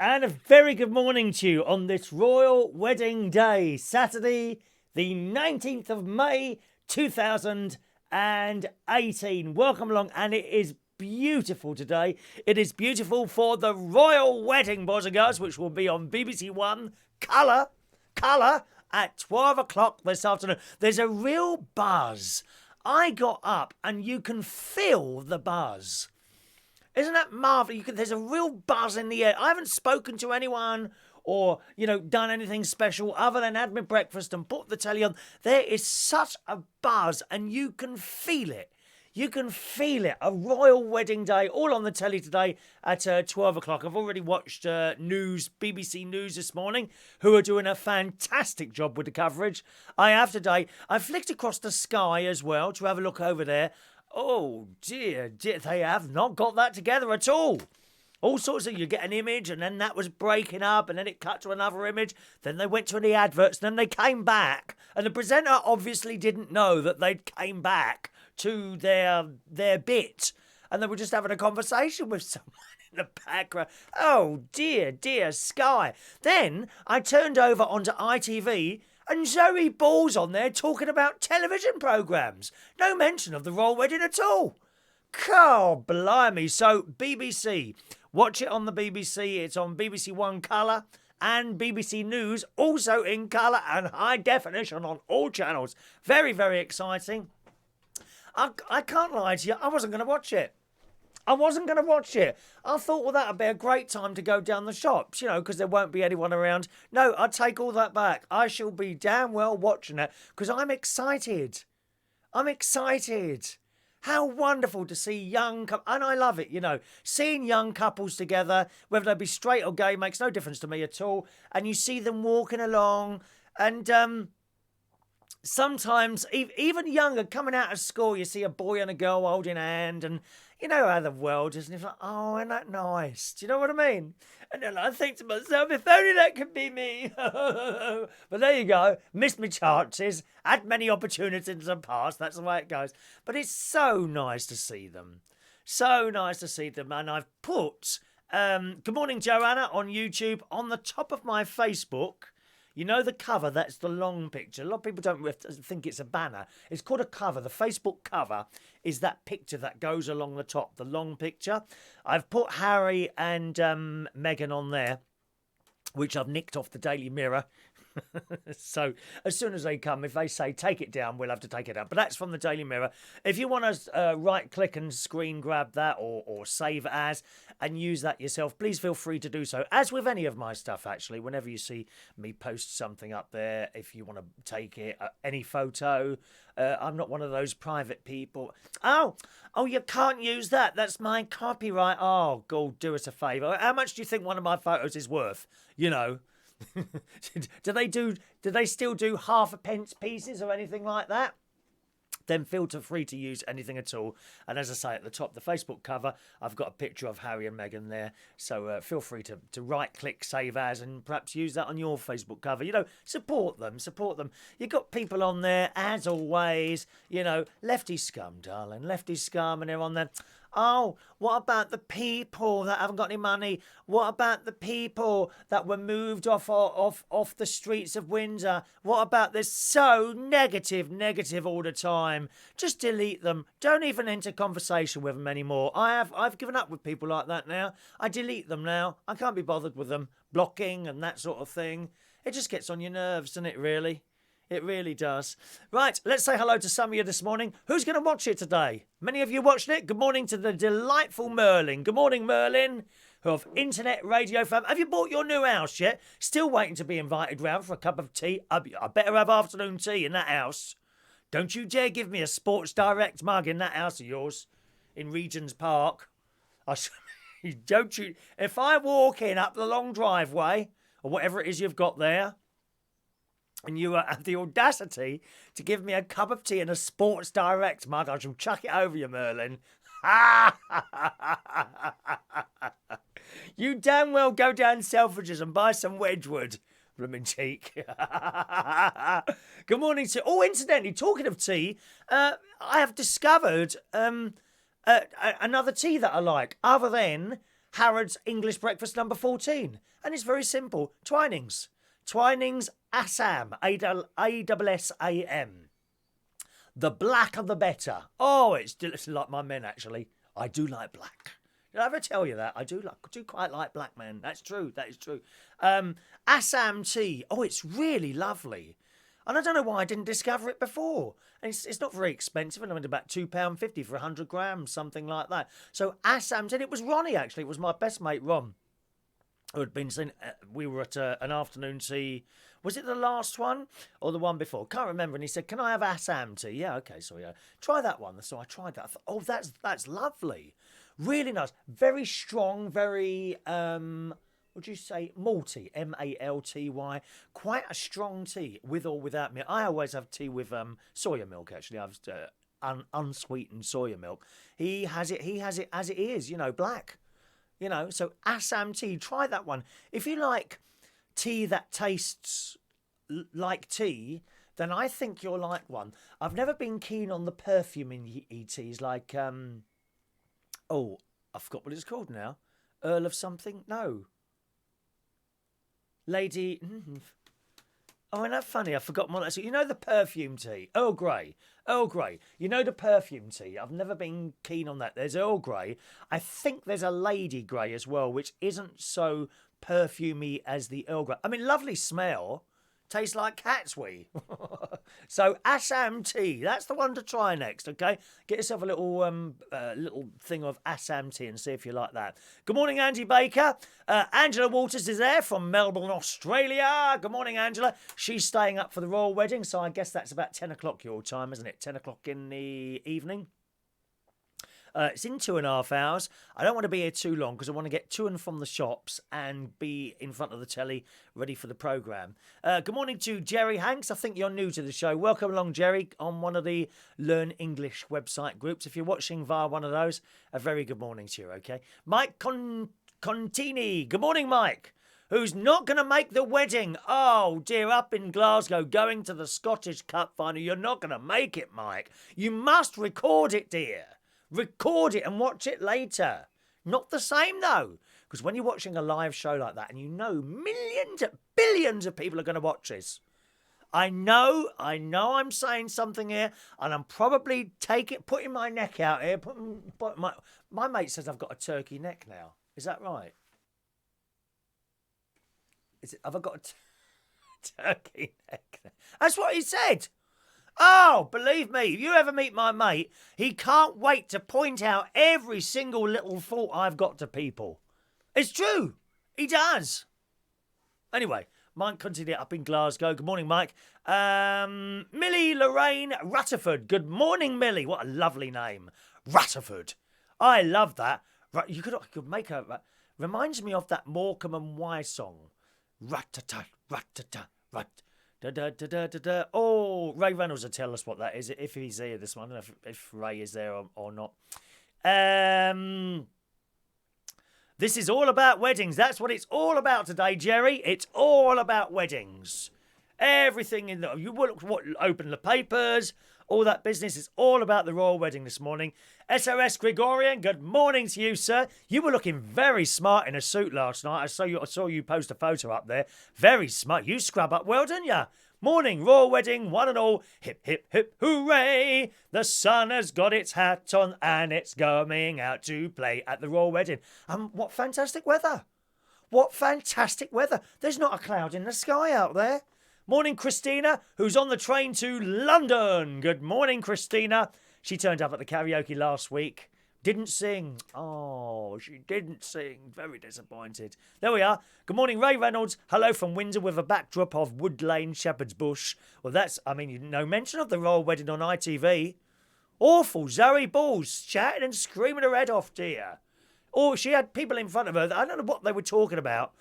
And a very good morning to you on this royal wedding day, Saturday, the 19th of May, 2018. Welcome along, and it is beautiful today. It is beautiful for the royal wedding, boys and girls, which will be on BBC One Colour at 12 o'clock this afternoon. There's a real buzz. I got up, and you can feel the buzz. Isn't that marvellous? There's a real buzz in the air. I haven't spoken to anyone or, done anything special other than had my breakfast and put the telly on. There is such a buzz and you can feel it. You can feel it. A royal wedding day, all on the telly today at 12 o'clock. I've already watched BBC News this morning, who are doing a fantastic job with the coverage. I have today. I flicked across the sky as well to have a look over there. Oh, dear, they have not got that together at all. All sorts of, you get an image and then that was breaking up and then it cut to another image. Then they went to the adverts and then they came back. And the presenter obviously didn't know that they'd came back to their bit. And they were just having a conversation with someone in the background. Oh, dear, Sky. Then I turned over onto ITV and Zoe Ball's on there talking about television programmes. No mention of the royal wedding at all. God, blimey. So, BBC. Watch it on the BBC. It's on BBC One Colour and BBC News, also in colour and high definition on all channels. Very, very exciting. I can't lie to you. I wasn't going to watch it. I thought, well, that would be a great time to go down the shops, because there won't be anyone around. No, I take all that back. I shall be damn well watching it because I'm excited. How wonderful to see young and I love it, seeing young couples together, whether they be straight or gay, makes no difference to me at all. And you see them walking along and sometimes even younger, coming out of school, you see a boy and a girl holding hand and you know how the world is, and it's like, oh, isn't that nice? Do you know what I mean? And then I think to myself, if only that could be me. But there you go. Missed my chances. Had many opportunities in the past. That's the way it goes. But it's so nice to see them. And I've put Good Morning Joanna on YouTube on the top of my Facebook. You know the cover, that's the long picture. A lot of people don't think it's a banner. It's called a cover. The Facebook cover is that picture that goes along the top, the long picture. I've put Harry and Meghan on there, which I've nicked off the Daily Mirror. So as soon as they come, if they say take it down, we'll have to take it down. But that's from the Daily Mirror. If you want to right click and screen grab that or save as and use that yourself, please feel free to do so. As with any of my stuff, actually, whenever you see me post something up there, if you want to take it, any photo, I'm not one of those private people. Oh, you can't use that. That's my copyright. Oh, God, do us a favour. How much do you think one of my photos is worth? Do they still do half a pence pieces or anything like that? Then feel free to use anything at all. And as I say, at the top, the Facebook cover, I've got a picture of Harry and Meghan there. So feel free to right-click, save as, and perhaps use that on your Facebook cover. Support them. You've got people on there, as always, lefty scum, darling, lefty scum, and they're on there. Oh, what about the people that haven't got any money? What about the people that were moved off the streets of Windsor? What about this? So negative all the time. Just delete them. Don't even enter conversation with them anymore. I've given up with people like that now. I delete them now. I can't be bothered with them. Blocking and that sort of thing. It just gets on your nerves, doesn't it, really? It really does. Right, let's say hello to some of you this morning. Who's going to watch it today? Many of you watched it. Good morning to the delightful Merlin. Good morning, Merlin, of Internet Radio Fam. Have you bought your new house yet? Still waiting to be invited round for a cup of tea? I better have afternoon tea in that house. Don't you dare give me a Sports Direct mug in that house of yours in Regent's Park. Don't you? If I walk in up the long driveway or whatever it is you've got there, and you have the audacity to give me a cup of tea and a Sports Direct mug, I shall chuck it over you, Merlin. You damn well go down Selfridges and buy some Wedgwood, blooming cheek. Good morning to... Oh, incidentally, talking of tea, I have discovered another tea that I like, other than Harrods English breakfast number 14. And it's very simple. Twinings. Twinings Assam. A-S-S-A-M. The blacker the better. Oh, it's like my men, actually. I do like black. Did I ever tell you that? I do quite like black men. That's true. That is true. Assam tea. Oh, it's really lovely. And I don't know why I didn't discover it before. And it's not very expensive. And I mean, about £2.50 for 100 grams, something like that. So Assam tea. It was Ronnie, actually. It was my best mate, Ron, who had been saying we were at an afternoon tea. Was it the last one or the one before? Can't remember. And he said, "Can I have Assam tea?" Yeah, okay. So yeah, try that one. So I tried that. I thought, oh, that's lovely, really nice, very strong, very would you say malty? Malty. Quite a strong tea with or without milk. I always have tea with soya milk. Actually, I've unsweetened soya milk. He has it as it is. You know, black. You know, so Assam tea, try that one. If you like tea that tastes like tea, then I think you'll like one. I've never been keen on the perfuming teas like, oh, I forgot what it's called now. Earl of something? No. Lady... Oh, isn't that funny? I've forgotten what that's... You know the perfume tea? Earl Grey. Earl Grey. You know the perfume tea? I've never been keen on that. There's Earl Grey. I think there's a Lady Grey as well, which isn't so perfumey as the Earl Grey. I mean, lovely smell. Tastes like cat's wee. So Assam tea, that's the one to try next, okay? Get yourself a little thing of Assam tea and see if you like that. Good morning, Angie Baker. Angela Waters is there from Melbourne, Australia. Good morning, Angela. She's staying up for the royal wedding, so I guess that's about 10 o'clock your time, isn't it? 10 o'clock in the evening. It's in 2.5 hours. I don't want to be here too long because I want to get to and from the shops and be in front of the telly ready for the programme. Good morning to Jerry Hanks. I think you're new to the show. Welcome along, Jerry, on one of the Learn English website groups. If you're watching via one of those, a very good morning to you, okay? Mike Contini. Good morning, Mike. Who's not going to make the wedding? Oh, dear, up in Glasgow, going to the Scottish Cup final. You're not going to make it, Mike. You must record it, dear. Record it and watch it later. Not the same, though, because when you're watching a live show like that and you know millions, billions of people are going to watch this. I know I'm saying something here and I'm probably putting my neck out here. My mate says I've got a turkey neck now. Is that right? Have I got a turkey neck? That's what he said. Oh, believe me, if you ever meet my mate, he can't wait to point out every single little fault I've got to people. It's true. He does. Anyway, Mike continued up in Glasgow. Good morning, Mike. Millie Lorraine Rutherford. Good morning, Millie. What a lovely name. Rutherford. I love that. You could make a... Reminds me of that Morecambe and Wise song. Rat-ta-ta, rat-ta-ta, rat. Da-da-da-da-da-da. Oh, Ray Reynolds will tell us what that is, if he's here this morning, if Ray is there or not. This is all about weddings. That's what it's all about today, Jerry. It's all about weddings. Everything in the... You open the papers, all that business. It's all about the royal wedding this morning. SOS Gregorian, good morning to you, sir. You were looking very smart in a suit last night. I saw you post a photo up there. Very smart. You scrub up well, didn't you? Morning, royal wedding, one and all. Hip, hip, hip, hooray. The sun has got its hat on and it's going out to play at the royal wedding. What fantastic weather. What fantastic weather. There's not a cloud in the sky out there. Morning, Christina, who's on the train to London. Good morning, Christina. She turned up at the karaoke last week. Didn't sing. Oh, she didn't sing. Very disappointed. There we are. Good morning, Ray Reynolds. Hello from Windsor with a backdrop of Wood Lane, Shepherd's Bush. Well, no mention of the royal wedding on ITV. Awful. Zoe Balls shouting and screaming her head off, dear. Oh, she had people in front of her. I don't know what they were talking about.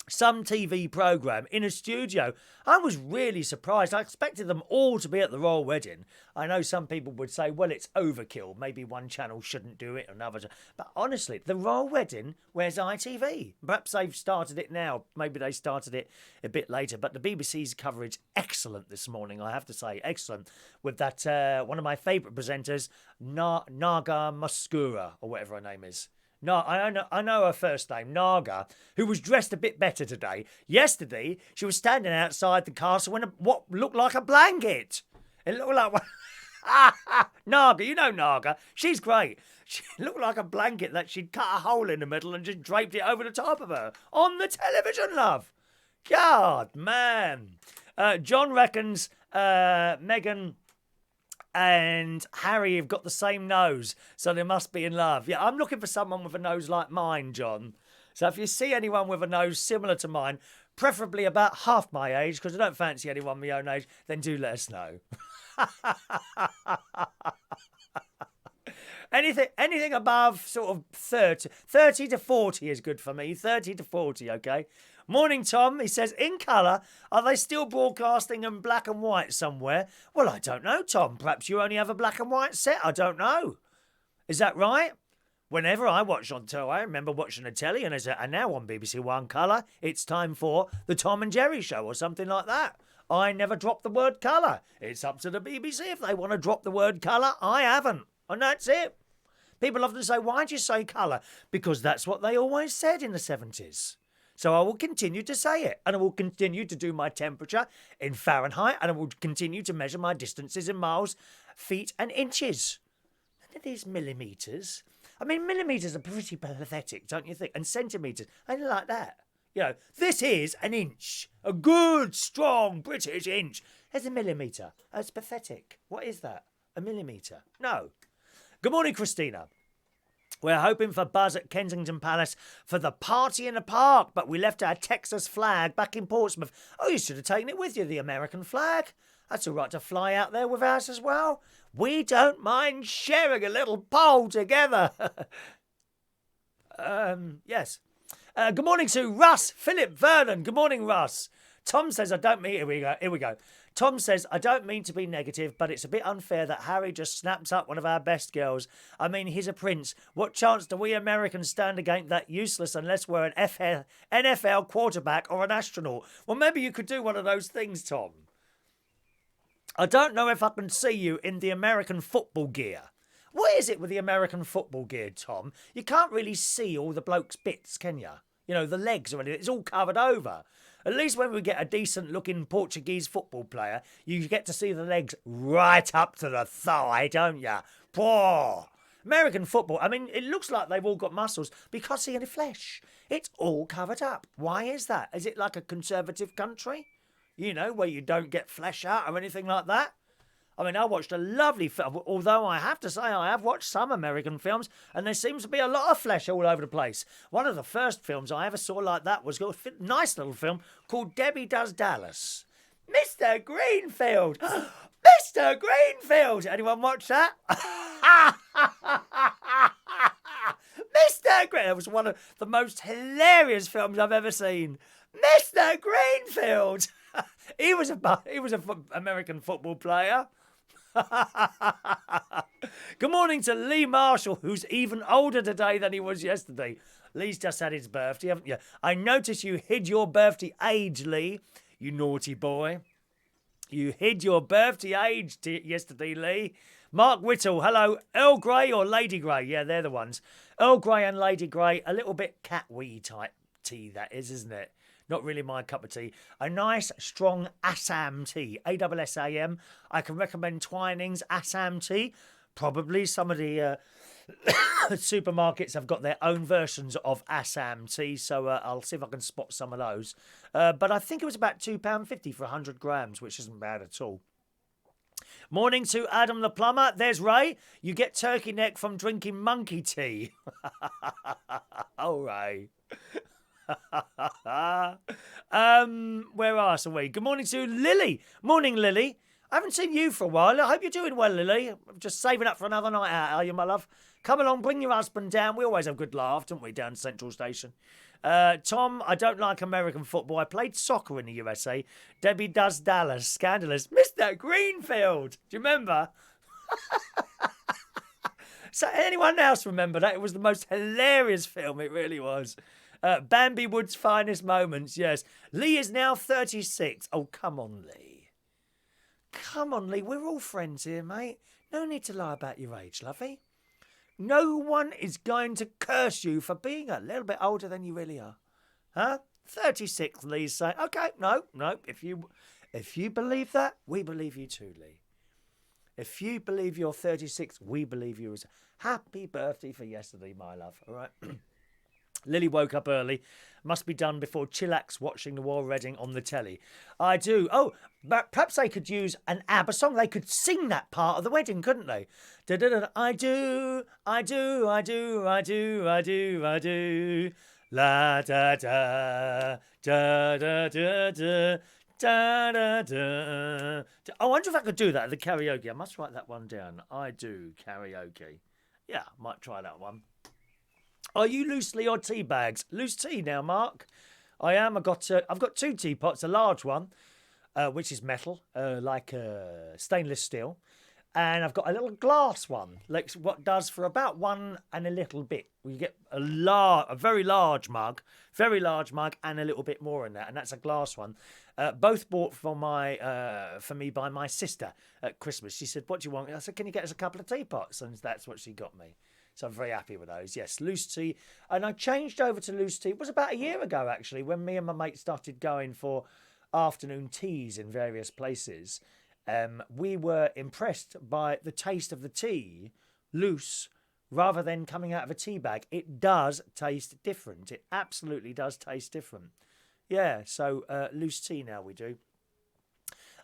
Some TV programme in a studio. I was really surprised. I expected them all to be at the royal wedding. I know some people would say, well, it's overkill. Maybe one channel shouldn't do it, another. But honestly, the royal wedding, where's ITV? Perhaps they've started it now. Maybe they started it a bit later. But the BBC's coverage, excellent this morning, I have to say. Excellent. With that, one of my favourite presenters, Naga Muscura, or whatever her name is. No, I know her first name, Naga, who was dressed a bit better today. Yesterday, she was standing outside the castle in what looked like a blanket. It looked like one. Naga, you know Naga. She's great. She looked like a blanket that she'd cut a hole in the middle and just draped it over the top of her. On the television, love. God, man. John reckons Meghan and Harry have got the same nose, so they must be in love. Yeah, I'm looking for someone with a nose like mine, John. So if you see anyone with a nose similar to mine, preferably about half my age, because I don't fancy anyone my own age, then do let us know. Anything above sort of 30 to 40 is good for me. 30 to 40, okay? Morning, Tom. He says, in colour, are they still broadcasting in black and white somewhere? Well, I don't know, Tom. Perhaps you only have a black and white set. I don't know. Is that right? Whenever I watch on telly, I remember watching the telly and now on BBC One Colour, it's time for the Tom and Jerry show or something like that. I never drop the word colour. It's up to the BBC if they want to drop the word colour. I haven't. And that's it. People often say, why'd you say colour? Because that's what they always said in the 70s. So I will continue to say it. And I will continue to do my temperature in Fahrenheit. And I will continue to measure my distances in miles, feet and inches. Look at these millimetres. I mean, millimetres are pretty pathetic, don't you think? And centimetres, I don't like that. You know, this is an inch. A good, strong British inch. There's a millimetre. That's pathetic. What is that? A millimetre? No. Good morning, Christina. We're hoping for Buzz at Kensington Palace for the party in the park, but we left our Texas flag back in Portsmouth. Oh, you should have taken it with you, the American flag. That's all right to fly out there with us as well. We don't mind sharing a little pole together. Yes. Good morning to Russ, Philip Vernon. Good morning, Russ. Tom says, I don't mean... Here we go. Tom says, I don't mean to be negative, but it's a bit unfair that Harry just snaps up one of our best girls. I mean, he's a prince. What chance do we Americans stand against that useless unless we're an NFL quarterback or an astronaut? Well, maybe you could do one of those things, Tom. I don't know if I can see you in the American football gear. What is it with the American football gear, Tom? You can't really see all the bloke's bits, can you? You know, the legs or anything. It's all covered over. At least when we get a decent-looking Portuguese football player, you get to see the legs right up to the thigh, don't you? Poor. American football, I mean, it looks like they've all got muscles because see in the flesh. It's all covered up. Why is that? Is it like a conservative country? You know, where you don't get flesh out or anything like that? I mean, I watched a lovely film, although I have to say I have watched some American films, and there seems to be a lot of flesh all over the place. One of the first films I ever saw like that was a nice little film called Debbie Does Dallas. Mr. Greenfield! Mr. Greenfield! Anyone watch that? Mr. Greenfield! That was one of the most hilarious films I've ever seen. Mr. Greenfield! He was an American football player. Good morning to Lee Marshall, who's even older today than he was yesterday. Lee's just had his birthday, haven't you? I noticed you hid your birthday age, Lee. You naughty boy. You hid your birthday age yesterday, Lee. Mark Whittle, hello. Earl Grey or Lady Grey? Yeah, they're the ones. Earl Grey and Lady Grey, a little bit cat-wee type tea, that is, isn't it? Not really my cup of tea. A nice, strong Assam tea. ASSAM. I can recommend Twinings Assam tea. Probably some of the supermarkets have got their own versions of Assam tea, so I'll see if I can spot some of those. But I think it was about £2.50 for 100 grams, which isn't bad at all. Morning to Adam the plumber. There's Ray. You get turkey neck from drinking monkey tea. Oh, Ray. Where are we? Good morning to Lily. Morning, Lily. I haven't seen you for a while. I hope you're doing well, Lily. I'm just saving up for another night out, are you, my love? Come along, bring your husband down. We always have a good laugh, don't we, down Central Station. Tom, I don't like American football. I played soccer in the USA. Debbie Does Dallas. Scandalous. Mr. Greenfield. Do you remember? So anyone else remember that? It was the most hilarious film. It really was. Bambi Wood's finest moments, yes. Lee is now 36. Oh, come on, Lee. Come on, Lee. We're all friends here, mate. No need to lie about your age, lovey. No one is going to curse you for being a little bit older than you really are. Huh? 36, Lee's saying. Okay, no. If you believe that, we believe you too, Lee. If you believe you're 36, we believe you as happy birthday for yesterday, my love. All right. Lily woke up early. Must be done before chillax watching the Royal Wedding on the telly. I do. Oh, but perhaps they could use an ABBA song. They could sing that part of the wedding, couldn't they? Da-da-da. I do. La da da da da da da. Da, da, da. I wonder if I could do that at the karaoke. I must write that one down. I do karaoke. Yeah, might try that one. Are you loosely or tea bags? Loose tea now, Mark. I am. I've got 2 teapots. A large one, which is metal, like stainless steel, and I've got a little glass one, like what does for about 1 and a little bit. You get a very large mug, and a little bit more in that, and that's a glass one. Both bought for me by my sister at Christmas. She said, "What do you want?" I said, "Can you get us a couple of teapots?" And that's what she got me. So I'm very happy with those. Yes, loose tea. And I changed over to loose tea. It was about a year ago, actually, when me and my mate started going for afternoon teas in various places. We were impressed by the taste of the tea loose rather than coming out of a tea bag. It does taste different. It absolutely does taste different. Yeah, so loose tea now we do.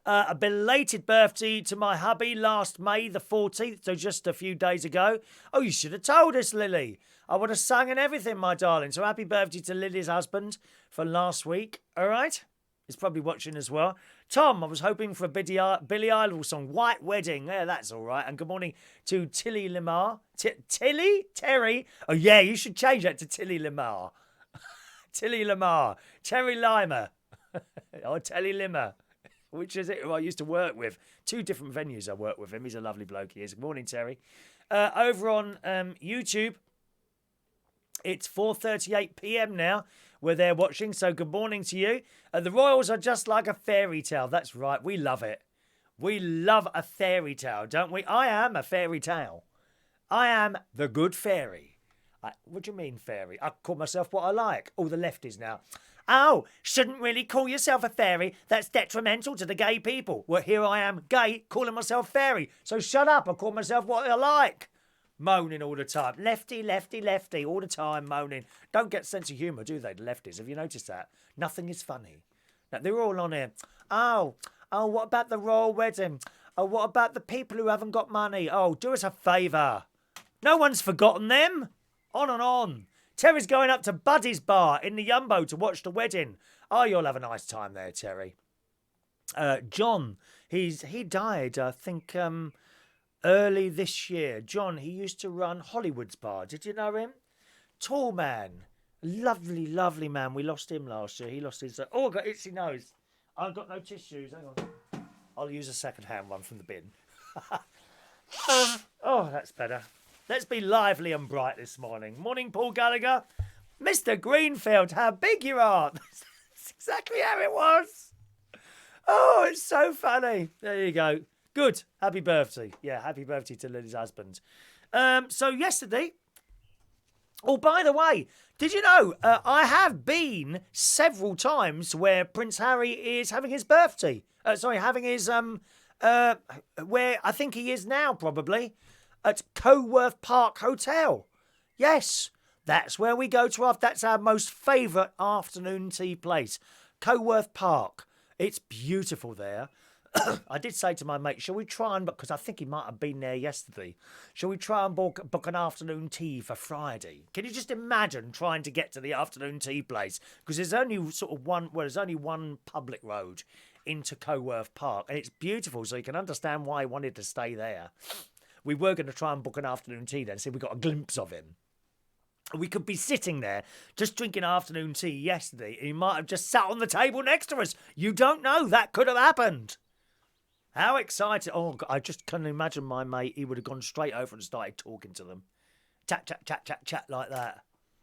A belated birthday to my hubby last May the 14th, so just a few days ago. Oh, you should have told us, Lily. I would have sung and everything, my darling. So happy birthday to Lily's husband for last week. All right? He's probably watching as well. Tom, I was hoping for a Billy Idol song, White Wedding. Yeah, that's all right. And good morning to Tilly Lamar. Tilly? Terry? Oh, yeah, you should change that to Tilly Lamar. Tilly Lamar. Terry Limer. Or Telly Limmer. Which is it who I used to work with. 2 different venues I work with him. He's a lovely bloke, he is. Good morning, Terry. Over on YouTube, it's 4:38 p.m. now. We're there watching, so good morning to you. The Royals are just like a fairy tale. That's right, we love it. We love a fairy tale, don't we? I am a fairy tale. I am the good fairy. What do you mean, fairy? I call myself what I like. All the lefties now. Oh, shouldn't really call yourself a fairy. That's detrimental to the gay people. Well, here I am, gay, calling myself fairy. So shut up, I call myself what I like. Moaning all the time. Lefty, lefty, lefty, all the time moaning. Don't get sense of humour, do they, the lefties? Have you noticed that? Nothing is funny. Now, they're all on here. Oh, what about the royal wedding? Oh, what about the people who haven't got money? Oh, do us a favour. No one's forgotten them. On and on. Terry's going up to Buddy's bar in the Yumbo to watch the wedding. Oh, you'll have a nice time there, Terry. John, he died, I think, early this year. John, he used to run Hollywood's bar. Did you know him? Tall man. Lovely, lovely man. We lost him last year. He lost his... oh, I've got itchy nose. I've got no tissues. Hang on. I'll use a second-hand one from the bin. Oh, that's better. Let's be lively and bright this morning. Morning, Paul Gallagher. Mr. Greenfield, how big you are. That's exactly how it was. Oh, it's so funny. There you go. Good. Happy birthday. Yeah, happy birthday to Lily's husband. So yesterday... oh, by the way, did you know I have been several times where Prince Harry is having his birthday. Having his... where I think he is now, probably. At Coworth Park Hotel. Yes, that's where we go to. That's our most favourite afternoon tea place. Coworth Park. It's beautiful there. I did say to my mate, shall we try and... because I think he might have been there yesterday. Shall we try and book an afternoon tea for Friday? Can you just imagine trying to get to the afternoon tea place? Because there's only there's only one public road into Coworth Park. And it's beautiful, so you can understand why he wanted to stay there. We were going to try and book an afternoon tea then, see if we got a glimpse of him. We could be sitting there just drinking afternoon tea yesterday, and he might have just sat on the table next to us. You don't know. That could have happened. How excited. Oh, God, I just can imagine my mate. He would have gone straight over and started talking to them. Chat, chat, chat, chat, chat like that.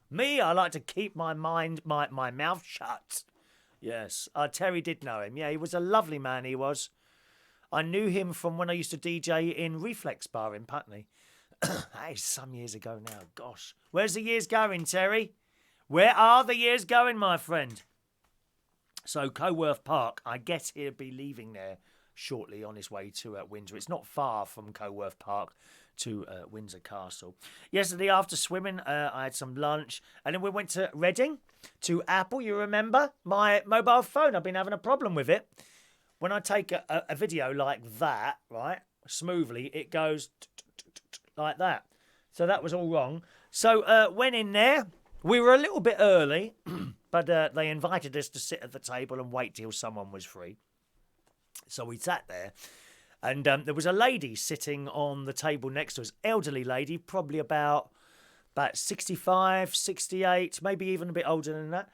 Me, I like to keep my mouth shut. Yes, Terry did know him. Yeah, he was a lovely man, he was. I knew him from when I used to DJ in Reflex Bar in Putney. That is some years ago now. Gosh. Where's the years going, Terry? Where are the years going, my friend? So, Coworth Park, I guess he'll be leaving there shortly on his way to Windsor. It's not far from Coworth Park to Windsor Castle. Yesterday, after swimming, I had some lunch, and then we went to Reading, to Apple. You remember? My mobile phone, I've been having a problem with it. When I take a video like that, right, smoothly, it goes like that. So that was all wrong. So went in there. We were a little bit early, but they invited us to sit at the table and wait till someone was free. So we sat there, and there was a lady sitting on the table next to us, elderly lady, probably about 65, 68, maybe even a bit older than that.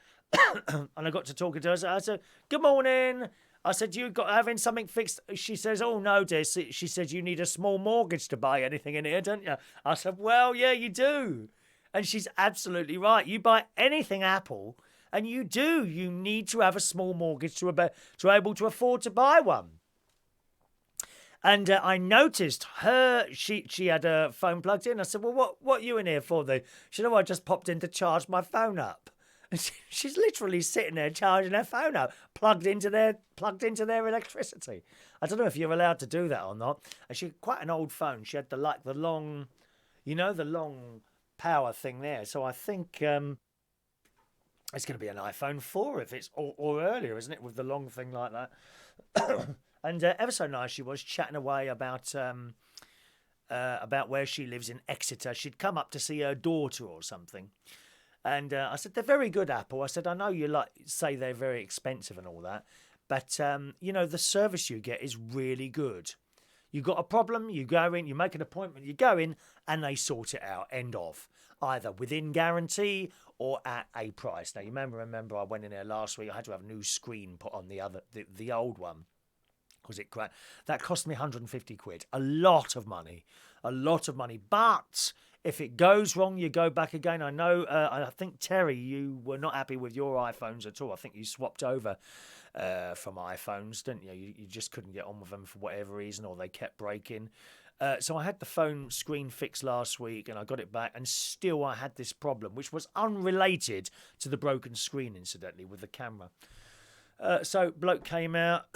And I got to talking to her. I said, "Good morning." I said, "You got having something fixed?" She says, "Oh, no, dear." She said, "You need a small mortgage to buy anything in here, don't you?" I said, "Well, yeah, you do." And she's absolutely right. You buy anything Apple, and you do. You need to have a small mortgage to be able to afford to buy one. And I noticed her, she had her phone plugged in. I said, "Well, what are you in here for then?" She said, "Oh, I just popped in to charge my phone up." And she's literally sitting there charging her phone up, plugged into their electricity. I don't know if you're allowed to do that or not. And she had quite an old phone. She had the long, the long power thing there. So I think it's going to be an iPhone 4 if it's or earlier, isn't it, with the long thing like that. And ever so nice she was, chatting away about where she lives in Exeter. She'd come up to see her daughter or something. And I said, "They're very good, Apple." I said, "I know you say they're very expensive and all that, but the service you get is really good. You got a problem, you go in, you make an appointment, you go in, and they sort it out. End of. Either within guarantee or at a price." Now, you remember I went in there last week. I had to have a new screen put on the old one because it cracked. That cost me 150 quid. A lot of money. But if it goes wrong, you go back again. I know, I think, Terry, you were not happy with your iPhones at all. I think you swapped over from iPhones, didn't you? You just couldn't get on with them for whatever reason, or they kept breaking. So I had the phone screen fixed last week, and I got it back, and still I had this problem, which was unrelated to the broken screen, incidentally, with the camera. So bloke came out.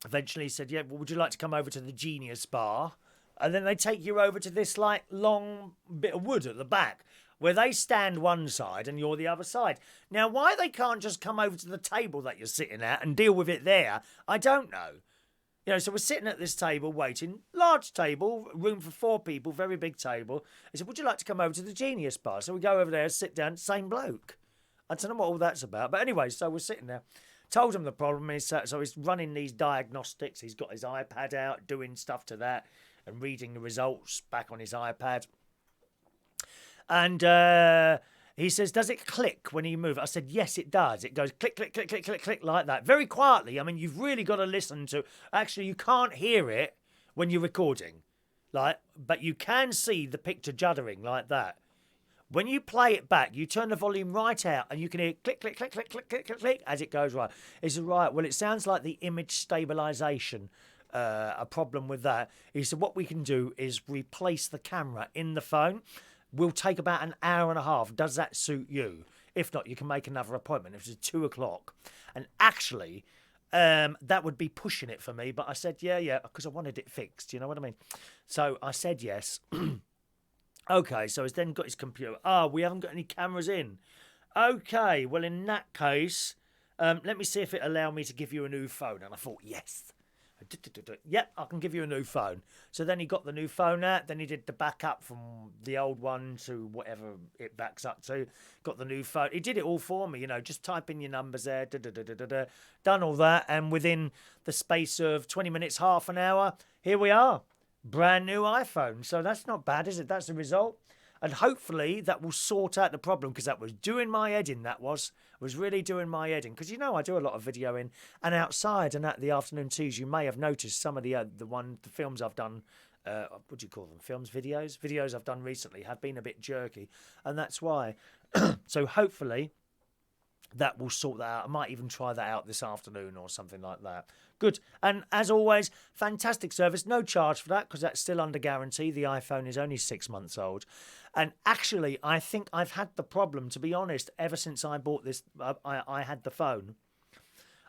Eventually he said, "Yeah, well, would you like to come over to the Genius Bar?" And then they take you over to this long bit of wood at the back where they stand one side and you're the other side. Now, why they can't just come over to the table that you're sitting at and deal with it there, I don't know. So we're sitting at this table waiting, large table, room for 4 people, very big table. He said, "Would you like to come over to the Genius Bar?" So we go over there, sit down, same bloke. I don't know what all that's about. But anyway, so we're sitting there. Told him the problem is, so he's running these diagnostics. He's got his iPad out, doing stuff to that, and reading the results back on his iPad. And he says, "Does it click when you move?" I said, "Yes, it does. It goes click, click, click, click, click, click, like that. Very quietly. I mean, you've really got to listen to... Actually, you can't hear it when you're recording. But you can see the picture juddering like that. When you play it back, you turn the volume right out and you can hear click, click, click, click, click, click, click, click as it goes right." He said, "Right, well, it sounds like the image stabilisation, a problem with that." He said, "What we can do is replace the camera in the phone. We'll take about an hour and a half. Does that suit you? If not, you can make another appointment. If it's 2 o'clock. And actually, that would be pushing it for me. But I said, yeah, because I wanted it fixed. You know what I mean? So I said yes. Okay, so he's then got his computer. We haven't got any cameras in. Okay, well, in that case, let me see if it allow me to give you a new phone. And I thought, yes. Yep, I can give you a new phone. So then he got the new phone out. Then he did the backup from the old one to whatever it backs up to. Got the new phone. He did it all for me, just type in your numbers there. Done all that. And within the space of 20 minutes, half an hour, here we are. Brand new iPhone. So that's not bad, is it? That's the result. And hopefully that will sort out the problem, because that was doing my head in. That was really doing my head in. Because I do a lot of videoing, and outside and at the afternoon teas, you may have noticed some of the films I've done. What do you call them? Films, videos? Videos I've done recently have been a bit jerky, and that's why. So hopefully that will sort that out. I might even try that out this afternoon or something like that. Good. And as always, fantastic service. No charge for that because that's still under guarantee. The iPhone is only 6 months old. And actually, I think I've had the problem, to be honest, ever since I bought this. I had the phone.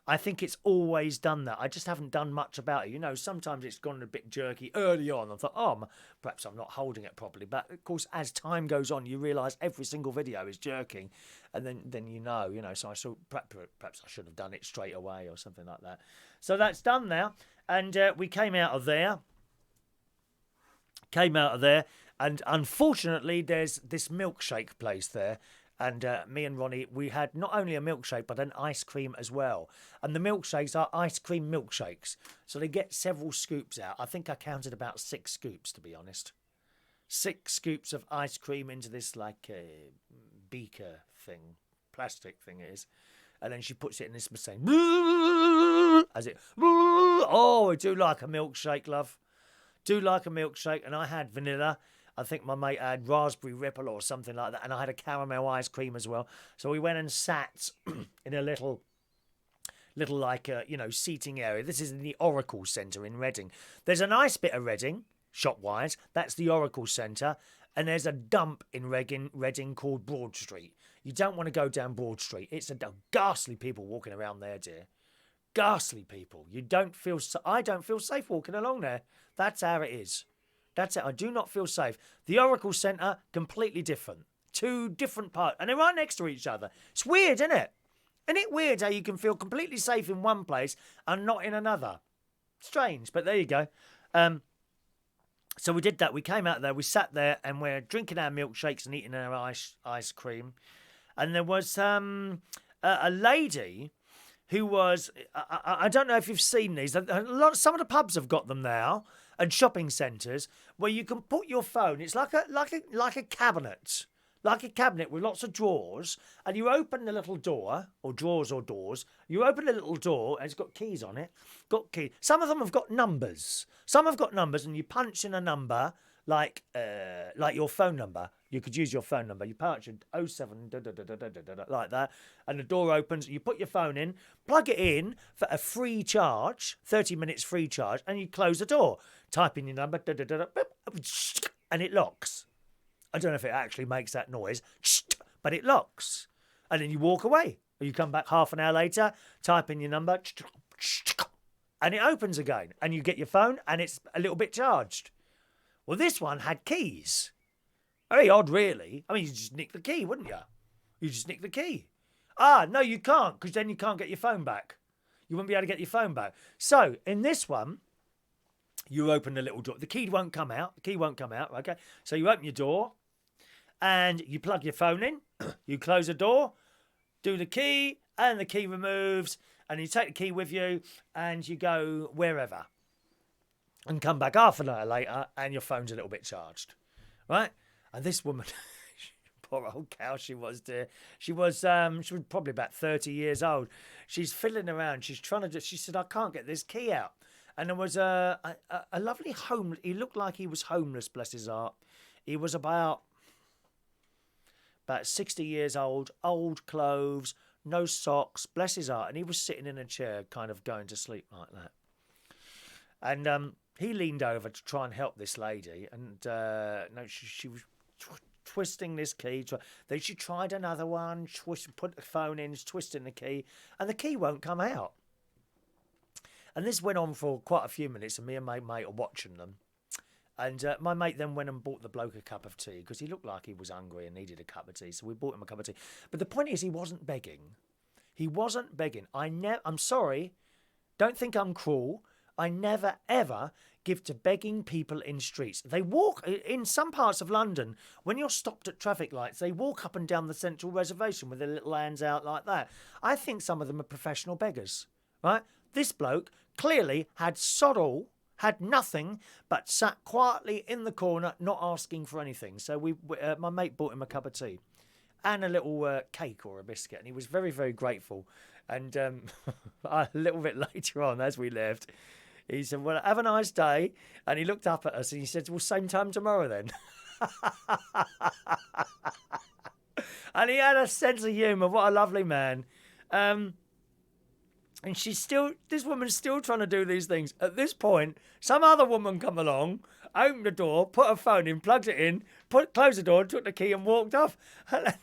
I think it's always done that. I just haven't done much about it. You know, sometimes it's gone a bit jerky early on. I thought, oh, perhaps I'm not holding it properly. But, of course, as time goes on, you realise every single video is jerking. And then you know. So I thought perhaps I should have done it straight away or something like that. So that's done now. And we came out of there. And unfortunately, there's this milkshake place there. And me and Ronnie, we had not only a milkshake, but an ice cream as well. And the milkshakes are ice cream milkshakes. So they get several scoops out. I think I counted about 6 scoops, to be honest. 6 scoops of ice cream into this, like, beaker thing. Plastic thing it is. And then she puts it in this machine. As it... Oh, I do like a milkshake, love. Do like a milkshake. And I had vanilla. I think my mate had raspberry ripple or something like that. And I had a caramel ice cream as well. So we went and sat in a little like, seating area. This is in the Oracle Centre in Reading. There's a nice bit of Reading, shop-wise. That's the Oracle Centre. And there's a dump in Reading called Broad Street. You don't want to go down Broad Street. It's ghastly people walking around there, dear. Ghastly people. I don't feel safe walking along there. That's how it is. That's it. I do not feel safe. The Oracle Centre, completely different. 2 different parts. And they're right next to each other. It's weird, isn't it? Isn't it weird how you can feel completely safe in one place and not in another? Strange, but there you go. So we did that. We came out there. We sat there and we're drinking our milkshakes and eating our ice cream. And there was a lady who was... I don't know if you've seen these. Some of the pubs have got them now. And shopping centres where you can put your phone. It's like a cabinet, with lots of drawers, and you open the little door, or drawers or doors. You open the little door, and it's got keys on it. Got keys. Some of them have got numbers. Some have got numbers, and you punch in a number like your phone number. You could use your phone number. You punch in 07 like that, and the door opens. You put your phone in, plug it in for a free charge, 30 minutes free charge, and you close the door. Type in your number, and it locks. I don't know if it actually makes that noise, but it locks. And then you walk away. Or you come back half an hour later, type in your number, and it opens again. And you get your phone, and it's a little bit charged. Well, this one had keys. Very odd, really. I mean, you just nick the key, wouldn't you? You just nick the key. No, you can't, because then you can't get your phone back. You wouldn't be able to get your phone back. So, in this one, you open the little door. The key won't come out. Okay? So you open your door, and you plug your phone in. You close the door, do the key, and the key removes, and you take the key with you, and you go wherever. And come back half an hour later, and your phone's a little bit charged. Right? And this woman, poor old cow she was, dear. She was probably about 30 years old. She's fiddling around. She's trying to she said, I can't get this key out. And there was a lovely he looked like he was homeless, bless his heart. He was about 60 years old clothes, no socks, bless his heart. And he was sitting in a chair, kind of going to sleep like that. And he leaned over to try and help this lady. And she was twisting this key. Then she tried another one, put the phone in, twisting the key, and the key won't come out. And this went on for quite a few minutes, and me and my mate are watching them. And my mate then went and bought the bloke a cup of tea, because he looked like he was hungry and needed a cup of tea, so we bought him a cup of tea. But the point is, he wasn't begging. He wasn't begging. I'm sorry, don't think I'm cruel. I never, ever give to begging people in streets. They walk, in some parts of London, when you're stopped at traffic lights, they walk up and down the central reservation with their little hands out like that. I think some of them are professional beggars, right? This bloke clearly had sod all, had nothing, but sat quietly in the corner, not asking for anything. So my mate bought him a cup of tea and a little cake or a biscuit, and he was very, very grateful. And a little bit later on, as we left, he said, well, have a nice day. And he looked up at us and he said, well, same time tomorrow then. And And he had a sense of humour. What a lovely man. And this woman's still trying to do these things. At this point, some other woman come along, opened the door, put her phone in, plugged it in, closed the door, took the key and walked off.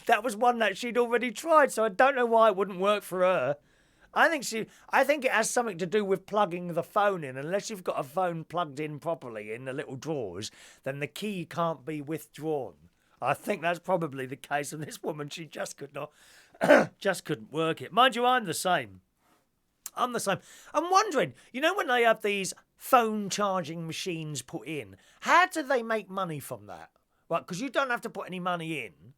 That was one that she'd already tried, so I don't know why it wouldn't work for her. I think it has something to do with plugging the phone in. Unless you've got a phone plugged in properly in the little drawers, then the key can't be withdrawn. I think that's probably the case. And this woman, she just could not, just couldn't work it. Mind you, I'm the same. I'm wondering, when they have these phone charging machines put in, how do they make money from that? Right, because you don't have to put any money in,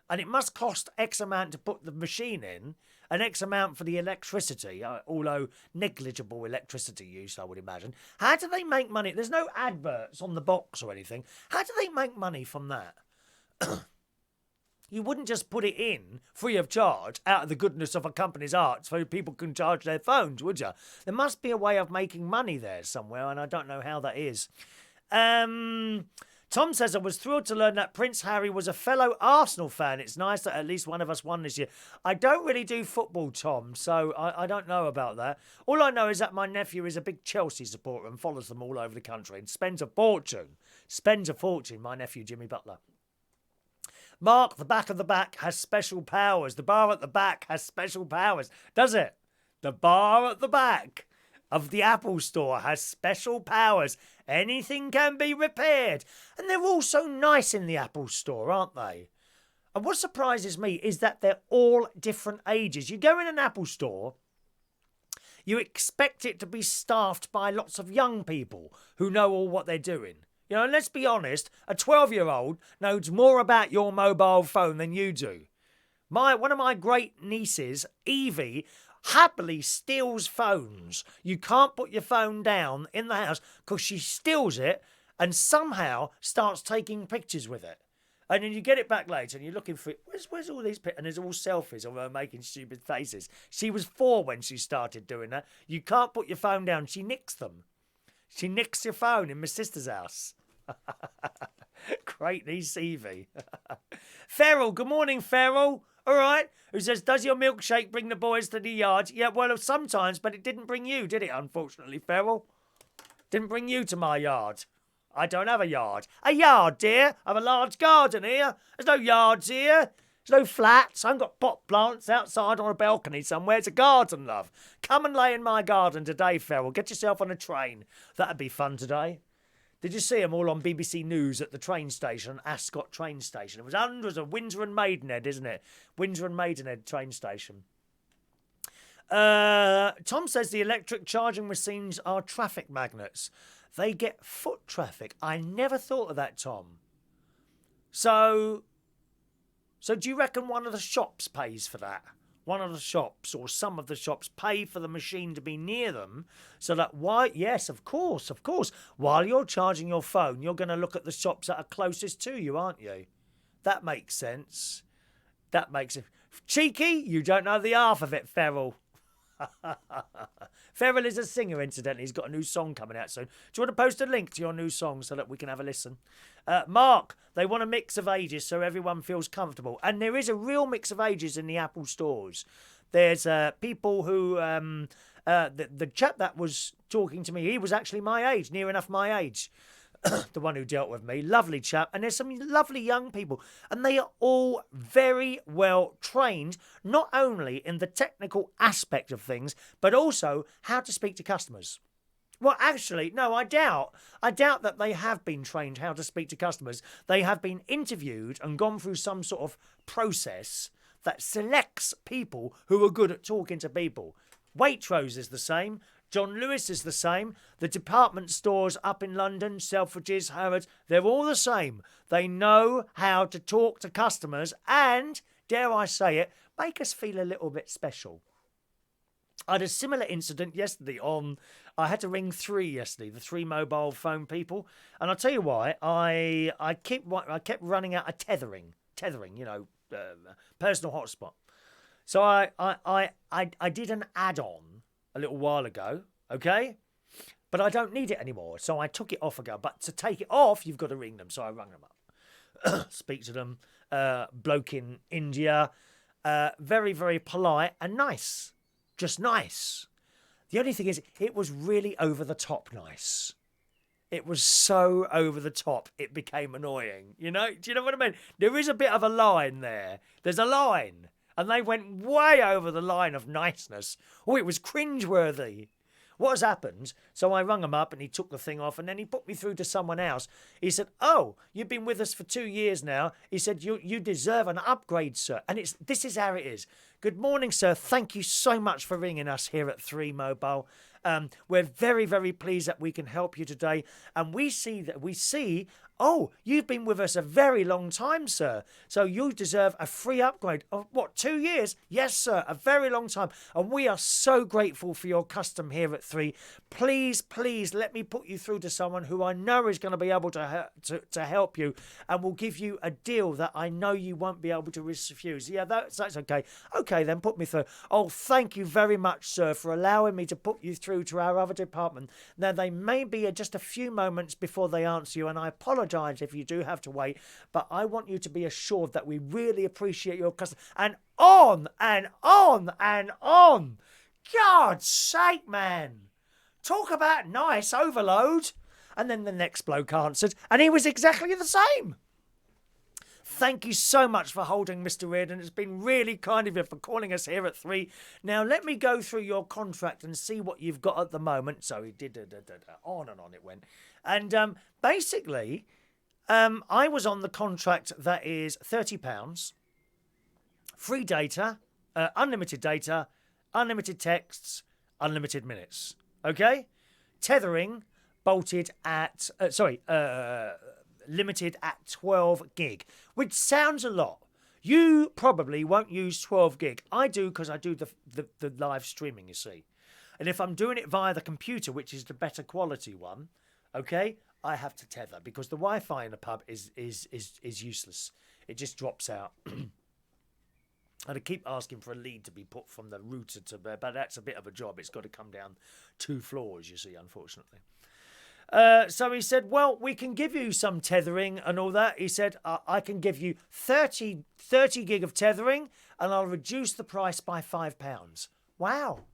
and it must cost X amount to put the machine in, and X amount for the electricity, although negligible electricity use, I would imagine. How do they make money? There's no adverts on the box or anything. How do they make money from that? You wouldn't just put it in free of charge out of the goodness of a company's heart so people can charge their phones, would you? There must be a way of making money there somewhere, and I don't know how that is. Tom says, I was thrilled to learn that Prince Harry was a fellow Arsenal fan. It's nice that at least one of us won this year. I don't really do football, Tom, so I don't know about that. All I know is that my nephew is a big Chelsea supporter and follows them all over the country and spends a fortune. My nephew, Jimmy Butler. Mark, the back of the back has special powers. The bar at the back has special powers. Does it? The bar at the back of the Apple Store has special powers. Anything can be repaired. And they're all so nice in the Apple Store, aren't they? And what surprises me is that they're all different ages. You go in an Apple Store, you expect it to be staffed by lots of young people who know all what they're doing. And let's be honest, a 12-year-old knows more about your mobile phone than you do. One of my great nieces, Evie, happily steals phones. You can't put your phone down in the house because she steals it and somehow starts taking pictures with it. And then you get it back later and you're looking for it. Where's all these pictures? And there's all selfies of her making stupid faces. She was 4 when she started doing that. You can't put your phone down. She nicks them. She nicks your phone in my sister's house. Great niece Evie. Ferrell, good morning, Ferrell. All right. Who says, does your milkshake bring the boys to the yard? Yeah, well, sometimes, but it didn't bring you, did it, unfortunately, Ferrell? Didn't bring you to my yard. I don't have a yard. A yard, dear. I have a large garden here. There's no yards here. There's no flats. I haven't got pot plants outside on a balcony somewhere. It's a garden, love. Come and lay in my garden today, Ferrell. Get yourself on a train. That'd be fun today. Did you see them all on BBC News at the train station, Ascot train station? It was hundreds of Windsor and Maidenhead, isn't it? Windsor and Maidenhead train station. Tom says the electric charging machines are traffic magnets. They get foot traffic. I never thought of that, Tom. So do you reckon one of the shops pays for that? One of the shops or some of the shops pay for the machine to be near them so that yes, of course. While you're charging your phone, you're going to look at the shops that are closest to you, aren't you? That makes sense. That makes it. Cheeky, you don't know the half of it, Ferrell. Ferrell is a singer, incidentally. He's got a new song coming out soon. Do you want to post a link to your new song so that we can have a listen? Mark, they want a mix of ages so everyone feels comfortable. And there is a real mix of ages in the Apple stores. There's people who... the chap that was talking to me, he was actually my age, near enough my age. The one who dealt with me. Lovely chap. And there's some lovely young people. And they are all very well trained, not only in the technical aspect of things, but also how to speak to customers. Well, actually, no, I doubt that they have been trained how to speak to customers. They have been interviewed and gone through some sort of process that selects people who are good at talking to people. Waitrose is the same. John Lewis is the same. The department stores up in London, Selfridges, Harrods, they're all the same. They know how to talk to customers and, dare I say it, make us feel a little bit special. I had a similar incident yesterday I had to ring 3 yesterday, the 3 mobile phone people. And I'll tell you why, I kept running out of tethering, personal hotspot. So I did an add-on a little while ago, okay? But I don't need it anymore, so I took it off again. But to take it off, you've got to ring them. So I rang them up, speak to them, bloke in India. Very, very polite and nice. Just nice. The only thing is, it was really over the top nice. It was so over the top, it became annoying. You know? Do you know what I mean? There is a bit of a line there. There's a line. And they went way over the line of niceness. Oh, it was cringeworthy. What has happened? So I rung him up and he took the thing off and then he put me through to someone else. He said, "Oh, you've been with us for 2 years now." He said, you deserve an upgrade, sir. And this is how it is. "Good morning, sir. Thank you so much for ringing us here at 3 Mobile. We're very, very pleased that we can help you today. And we see, oh, you've been with us a very long time, sir. So you deserve a free upgrade." "Of what, 2 years?" "Yes, sir, a very long time. And we are so grateful for your custom here at 3. Please, please let me put you through to someone who I know is going to be able to help you and will give you a deal that I know you won't be able to refuse." "Yeah, that's okay." "Okay, then put me through." "Oh, thank you very much, sir, for allowing me to put you through to our other department. Now, they may be just a few moments before they answer you, and I apologise if you do have to wait, but I want you to be assured that we really appreciate your custom." And on and on and on. God's sake, man. Talk about nice overload. And then the next bloke answered, and he was exactly the same. "Thank you so much for holding, Mr. Reardon. It's been really kind of you for calling us here at 3. Now, let me go through your contract and see what you've got at the moment." So he did on and on it went. And basically, I was on the contract that is £30, free data, unlimited texts, unlimited minutes. Okay? Tethering, bolted at, limited at 12 gig, which sounds a lot. You probably won't use 12 gig. I do because I do the live streaming, you see. And if I'm doing it via the computer, which is the better quality one, okay, I have to tether because the Wi-Fi in a pub is useless. It just drops out. And I keep asking for a lead to be put from the router to there, but that's a bit of a job. It's got to come down 2 floors, you see, unfortunately. So he said, "Well, we can give you some tethering and all that." He said, "I can give you 30 gig of tethering and I'll reduce the price by £5. Wow.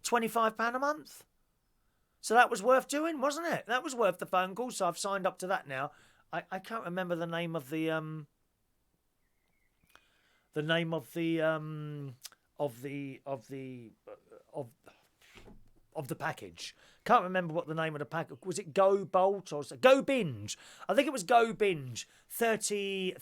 £25 a month. So that was worth doing, wasn't it? That was worth the phone call. So I've signed up to that now. I can't remember the name of the package. Can't remember what the name of the package was. It Go Bolt or Go Binge? I think it was Go Binge. 30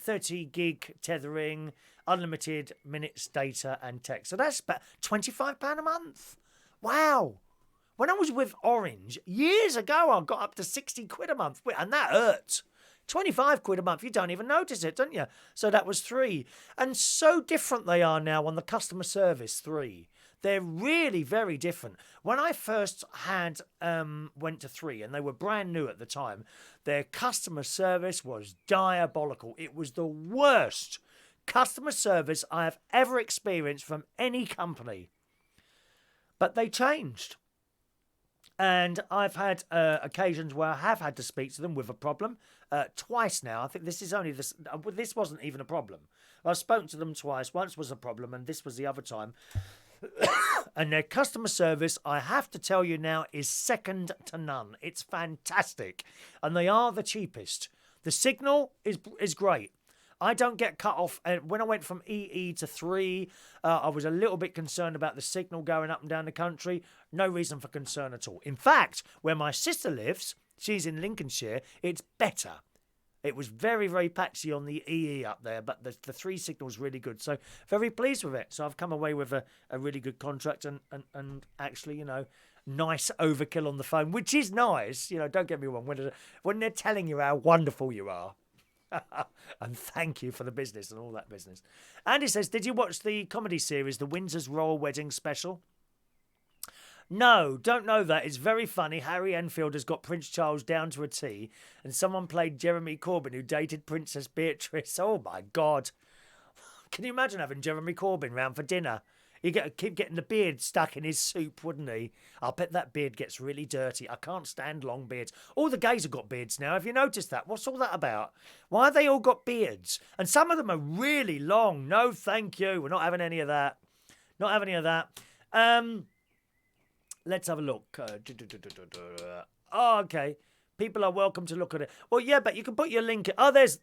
gig tethering, unlimited minutes, data and text. So that's about £25 a month. Wow. When I was with Orange years ago, I got up to 60 quid a month, and that hurt. 25 quid a month, you don't even notice it, don't you? So that was 3. And so different they are now on the customer service 3. They're really very different. When I first went to 3, and they were brand new at the time, their customer service was diabolical. It was the worst customer service I have ever experienced from any company. But they changed. And I've had occasions where I have had to speak to them with a problem. Twice now. I think this is only this. This wasn't even a problem. I've spoken to them twice. Once was a problem, and this was the other time. And their customer service, I have to tell you now, is second to none. It's fantastic, and they are the cheapest. The signal is great. I don't get cut off. When I went from EE to 3, I was a little bit concerned about the signal going up and down the country. No reason for concern at all. In fact, where my sister lives, she's in Lincolnshire, it's better. It was very, very patchy on the EE up there, but the 3 signal's really good. So very pleased with it. So I've come away with a really good contract and actually, you know, nice overkill on the phone, which is nice. You know, don't get me wrong. When they're telling you how wonderful you are, and thank you for the business and all that business. Andy says, "Did you watch the comedy series, The Windsor's Royal Wedding Special?" No, don't know that. It's very funny. Harry Enfield has got Prince Charles down to a T, and someone played Jeremy Corbyn who dated Princess Beatrice. Oh my God. Can you imagine having Jeremy Corbyn round for dinner? Keep getting the beard stuck in his soup, wouldn't he? I bet that beard gets really dirty. I can't stand long beards. All the gays have got beards now. Have you noticed that? What's all that about? Why have they all got beards? And some of them are really long. No, thank you. We're not having any of that. Not having any of that. Let's have a look. Oh, okay. People are welcome to look at it. Well, yeah, but you can put your link. Oh, there's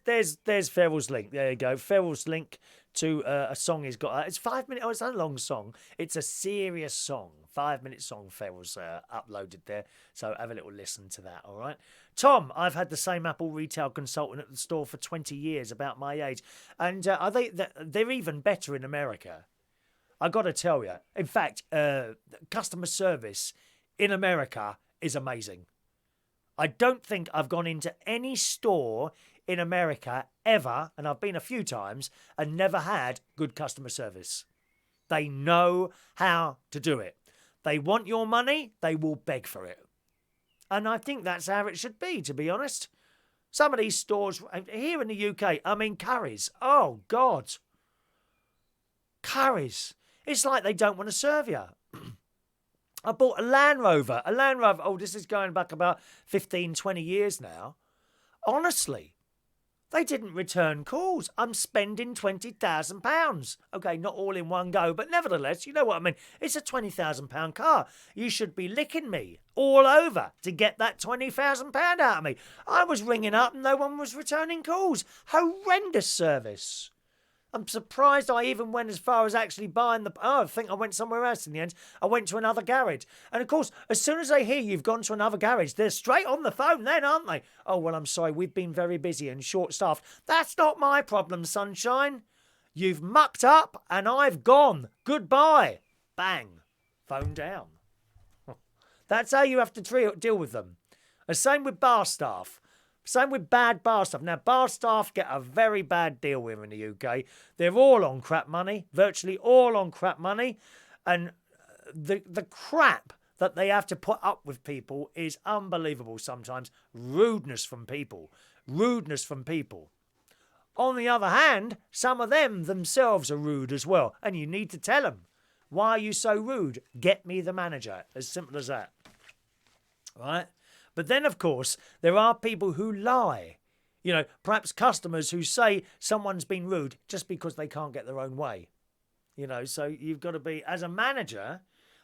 Ferrell's link. There you go. Ferrell's link to a song he's got. It's 5 minutes. Oh, it's not a long song. It's a serious song. 5-minute song Ferrell's uploaded there. So have a little listen to that, all right? Tom, I've had the same Apple retail consultant at the store for 20 years, about my age. And they're even better in America. I got to tell you. In fact, customer service in America is amazing. I don't think I've gone into any store in America ever, and I've been a few times, and never had good customer service. They know how to do it. They want your money, they will beg for it. And I think that's how it should be, to be honest. Some of these stores here in the UK, I mean, Currys. Oh, God. Currys. It's like they don't want to serve you. I bought a Land Rover. Oh, this is going back about 15, 20 years now. Honestly, they didn't return calls. I'm spending £20,000. Okay, not all in one go, but nevertheless, you know what I mean. It's a £20,000 car. You should be licking me all over to get that £20,000 out of me. I was ringing up and no one was returning calls. Horrendous service. I'm surprised I even went as far as actually buying the... Oh, I think I went somewhere else in the end. I went to another garage. And, of course, as soon as they hear you've gone to another garage, they're straight on the phone then, aren't they? Oh, well, I'm sorry, we've been very busy and short-staffed. That's not my problem, sunshine. You've mucked up and I've gone. Goodbye. Bang. Phone down. That's how you have to deal with them. The same with bar staff. Same with bad bar staff. Now, bar staff get a very bad deal with in the UK. They're all on crap money, virtually all on crap money. And the crap that they have to put up with people is unbelievable sometimes. Rudeness from people. On the other hand, some of them themselves are rude as well. And you need to tell them, why are you so rude? Get me the manager. As simple as that. Right? But then, of course, there are people who lie. You know, perhaps customers who say someone's been rude just because they can't get their own way. You know, so you've got to be, as a manager,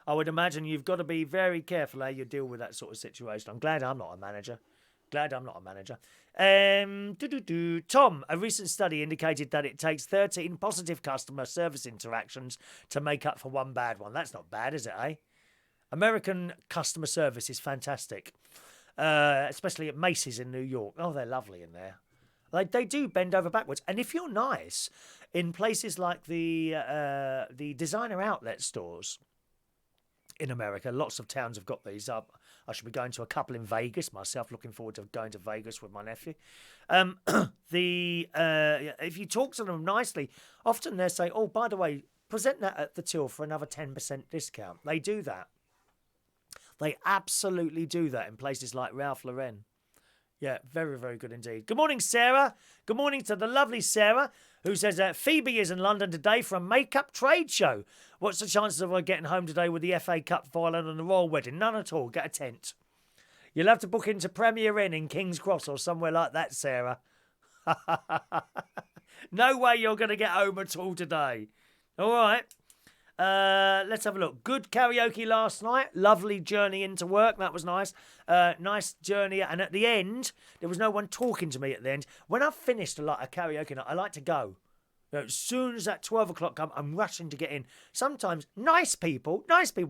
I would imagine you've got to be very careful how you deal with that sort of situation. I'm glad I'm not a manager. Tom, a recent study indicated that it takes 13 positive customer service interactions to make up for one bad one. That's not bad, is it, eh? American customer service is fantastic. Especially at Macy's in New York. Oh, they're lovely in there. They do bend over backwards. And if you're nice, in places like the designer outlet stores in America, lots of towns have got these. I should be going to a couple in Vegas myself. Looking forward to going to Vegas with my nephew. If you talk to them nicely, often they say, "Oh, by the way, present that at the till for another 10% discount." They do that. They absolutely do that in places like Ralph Lauren. Yeah, very, very good indeed. Good morning, Sarah. Good morning to the lovely Sarah, who says, Phoebe is in London today for a makeup trade show. What's the chances of her getting home today with the FA Cup final and the royal wedding? None at all. Get a tent. You'll have to book into Premier Inn in King's Cross or somewhere like that, Sarah. No way you're going to get home at all today. All right. Let's have a look. Good karaoke last night. Lovely journey into work. That was nice. Nice journey. And at the end, there was no one talking to me at the end. When I've finished a lot of karaoke night, I like to go. You know, as soon as that 12 o'clock comes, I'm rushing to get in. Sometimes nice people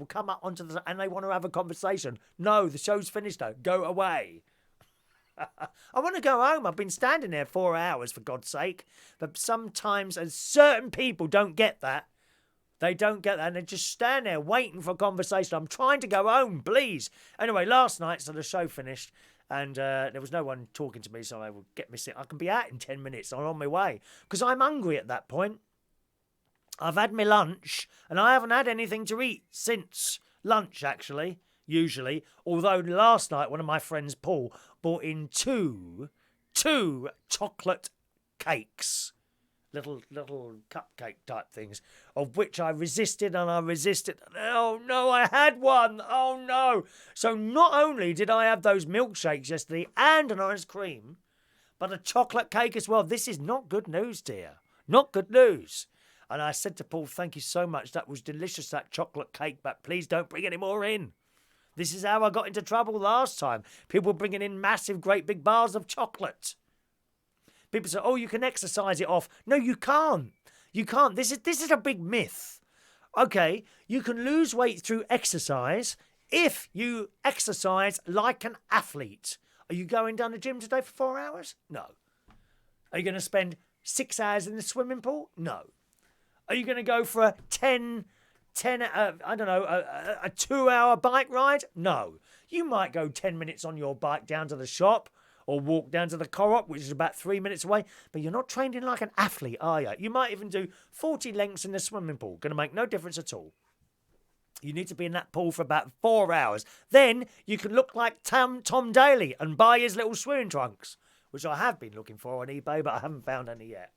come up onto the and they want to have a conversation. No, the show's finished though. Go away. I want to go home. I've been standing there 4 hours, for God's sake. But sometimes, and certain people don't get that. They don't get that, and they just stand there waiting for a conversation. I'm trying to go home, please. Anyway, last night, so the show finished, and there was no one talking to me, so I will get me sit. I can be out in 10 minutes. I'm on my way, because I'm hungry at that point. I've had my lunch, and I haven't had anything to eat since lunch, actually, usually. Although last night, one of my friends, Paul, bought in two chocolate cakes. little cupcake type things, of which I resisted and I resisted. Oh no, I had one. Oh no. So not only did I have those milkshakes yesterday and an ice cream, but a chocolate cake as well. This is not good news, dear. Not good news. And I said to Paul, thank you so much. That was delicious, that chocolate cake, but please don't bring any more in. This is how I got into trouble last time. People bringing in massive, great big bars of chocolate. People say, oh, you can exercise it off. No, you can't. You can't. This is a big myth. Okay, you can lose weight through exercise if you exercise like an athlete. Are you going down the gym today for 4 hours? No. Are you going to spend 6 hours in the swimming pool? No. Are you going to go for a 2-hour bike ride? No. You might go 10 minutes on your bike down to the shop or walk down to the Coworth, which is about 3 minutes away, but you're not training like an athlete, are you? You might even do 40 lengths in the swimming pool. Going to make no difference at all. You need to be in that pool for about 4 hours. Then you can look like Tom Daley and buy his little swimming trunks, which I have been looking for on eBay, but I haven't found any yet.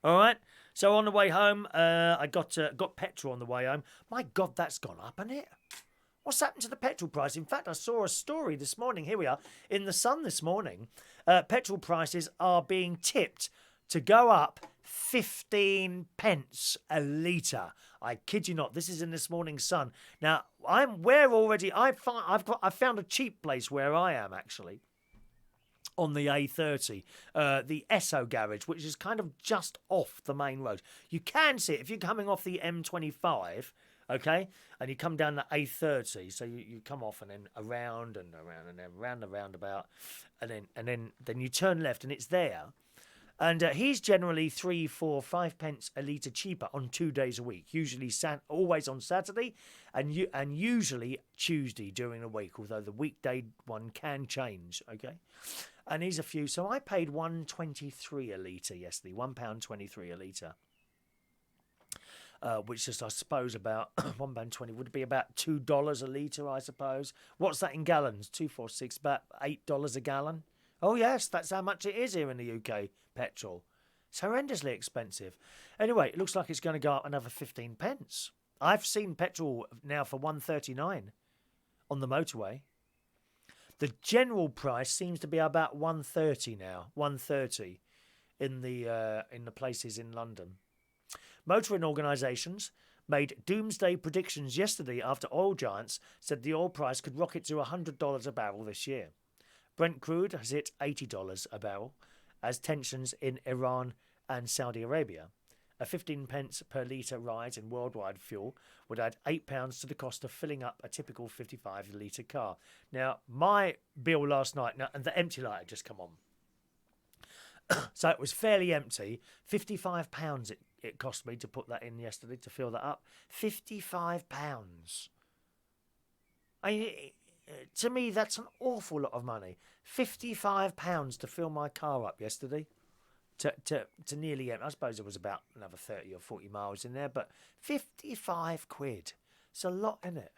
All right. So on the way home, I got petrol on the way home. My God, that's gone up, hasn't it? What's happened to the petrol price? In fact, I saw a story this morning. Here we are in the Sun this morning. Petrol prices are being tipped to go up 15 pence a litre. I kid you not. This is in this morning's Sun. Now, I found a cheap place where I am actually. On the A30, the Esso garage, which is kind of just off the main road. You can see it if you're coming off the M25, okay, and you come down the A30. So you come off and then around and around and then round the roundabout, and then you turn left and it's there. And he's generally 3, 4, 5 pence a litre cheaper on 2 days a week. Usually, always on Saturday, and usually Tuesday during the week. Although the weekday one can change. Okay, and he's a few. So I paid £1.23 a litre yesterday. £1.23 a litre, which is I suppose about £1.20 would be about $2 a litre. I suppose. What's that in gallons? 246, about $8 a gallon. Oh yes, that's how much it is here in the UK. Petrol. It's horrendously expensive. Anyway, it looks like it's going to go up another 15 pence. I've seen petrol now for £1.39 on the motorway. The general price seems to be about £1.30 now. £1.30 in the places in London. Motoring organisations made doomsday predictions yesterday after oil giants said the oil price could rocket to $100 a barrel this year. Brent crude has hit $80 a barrel as tensions in Iran and Saudi Arabia. A 15 pence per litre rise in worldwide fuel would add £8 to the cost of filling up a typical 55-litre car. Now, my bill last night, and the empty light had just come on. So it was fairly empty. £55 it cost me to put that in yesterday, to fill that up. £55. To me, that's an awful lot of money. £55 to fill my car up yesterday. To nearly empty. I suppose there was about another 30 or 40 miles in there, but 55 quid. It's a lot, isn't it?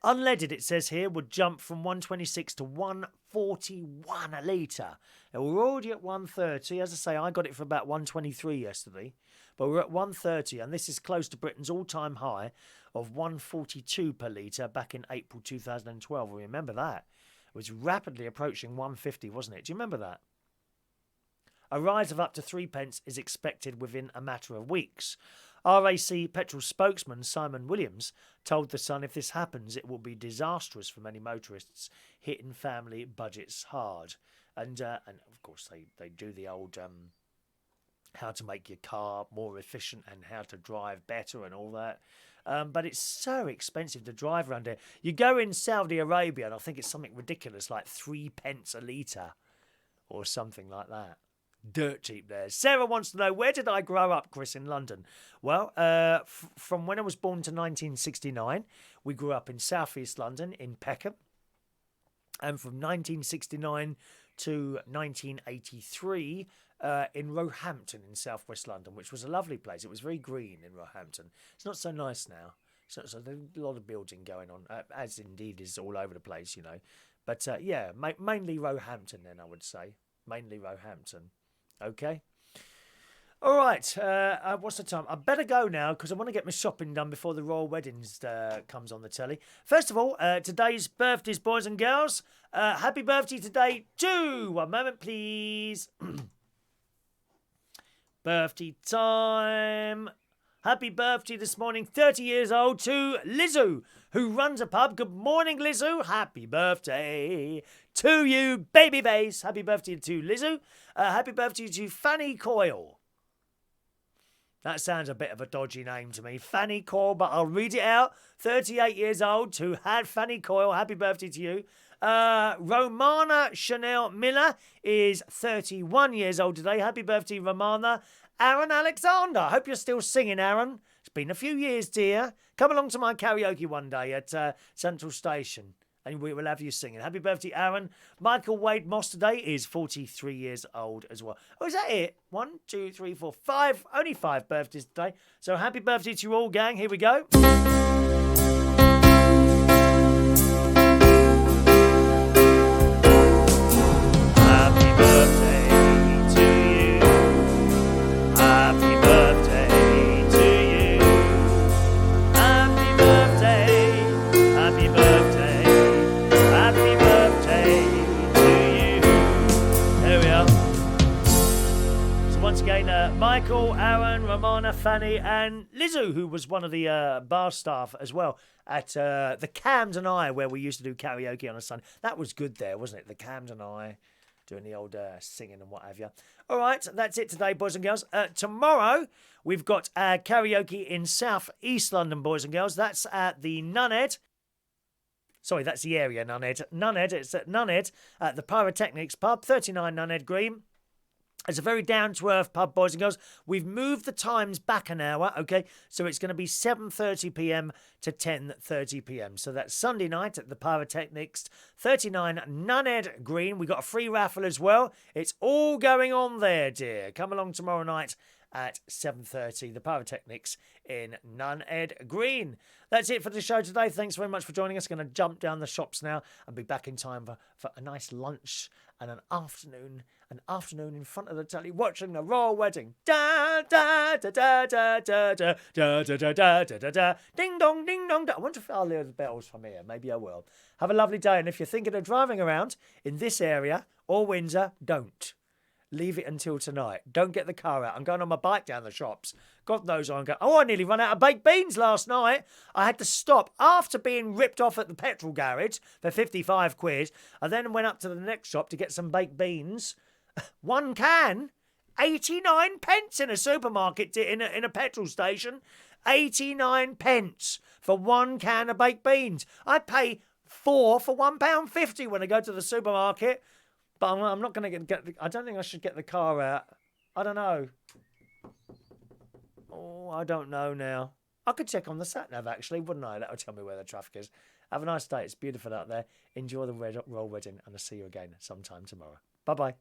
Unleaded, it says here, would jump from 126 to 141 a litre. Now, we're already at 130. As I say, I got it for about 123 yesterday. But we're at 130, and this is close to Britain's all-time high of 142 per litre back in April 2012. We remember that. It was rapidly approaching 150, wasn't it? Do you remember that? A rise of up to 3 pence is expected within a matter of weeks. RAC petrol spokesman Simon Williams told The Sun if this happens, it will be disastrous for many motorists, hitting family budgets hard. And of course, they do the old how to make your car more efficient and how to drive better and all that. But it's so expensive to drive around here. You go in Saudi Arabia and I think it's something ridiculous like 3 pence a litre or something like that. Dirt cheap there. Sarah wants to know, where did I grow up, Chris, in London? Well, from when I was born to 1969, we grew up in South East London, in Peckham. And from 1969 to 1983, in Roehampton in South West London, which was a lovely place. It was very green in Roehampton. It's not so nice now. So there's a lot of building going on, as indeed is all over the place, you know. But yeah, mainly Roehampton then, I would say. mainly Roehampton. Okay. All right, what's the time? I better go now because I want to get my shopping done before the Royal Weddings comes on the telly. First of all, today's birthdays, boys and girls. Happy birthday today to... One moment, please. Birthday time. Happy birthday this morning, 30 years old, to Lizu, who runs a pub. Good morning, Lizu. Happy birthday to you, baby face. Happy birthday to Lizu. Happy birthday to Fannie Coyle. That sounds a bit of a dodgy name to me. Fannie Coyle, but I'll read it out. 38 years old to Fannie Coyle. Happy birthday to you. Romona Chanel Miller is 31 years old today. Happy birthday, Romana. Aaron Alexander. I hope you're still singing, Aaron. It's been a few years, dear. Come along to my karaoke one day at Central Station and we will have you singing. Happy birthday, Aaron. Michael Wade Moss today is 43 years old as well. Oh, is that it? 1, 2, 3, 4, 5. Only 5 birthdays today. So happy birthday to you all, gang. Here we go. Happy birthday to you. Happy birthday to you. Happy birthday. Happy birthday. Happy birthday to you. There we are. So once again, Michael, Aaron, Romana, Fannie and Lizu, who was one of the bar staff as well at the Camden Eye, where we used to do karaoke on a Sunday. That was good there, wasn't it? The Camden Eye, doing the old singing and what have you. All right, that's it today, boys and girls. Tomorrow, we've got karaoke in South East London, boys and girls. That's at the Nunhead. Sorry, that's the area, Nunhead. Nunhead, it's at Nunhead at the Pyrotechnics pub, 39 Nunhead Green. It's a very down-to-earth pub, boys and girls. We've moved the times back an hour, okay? So it's going to be 7:30 p.m. to 10:30 p.m. So that's Sunday night at the Pyrotechnics, 39 Nunhead Green. We got a free raffle as well. It's all going on there, dear. Come along tomorrow night at 7:30, the Pyrotechnics in Nunhead Green. That's it for the show today. Thanks very much for joining us. Going to jump down the shops now and be back in time for a nice lunch and an afternoon in front of the telly watching the royal wedding. Da da da da da da da da da da da da da. Ding dong, ding dong. I wonder if I'll hear the bells from here. Maybe I will. Have a lovely day, and if you're thinking of driving around in this area or Windsor, don't. Leave it until tonight. Don't get the car out. I'm going on my bike down the shops. God knows I'm going. Oh, I nearly ran out of baked beans last night. I had to stop after being ripped off at the petrol garage for 55 quid. I then went up to the next shop to get some baked beans. One can, 89 pence in a supermarket, in a petrol station. 89 pence for one can of baked beans. I pay 4 for £1.50 when I go to the supermarket. But I'm not going to get. I don't think I should get the car out. I don't know. Oh, I don't know now. I could check on the sat-nav, actually, wouldn't I? That would tell me where the traffic is. Have a nice day. It's beautiful out there. Enjoy the royal wedding, and I'll see you again sometime tomorrow. Bye-bye.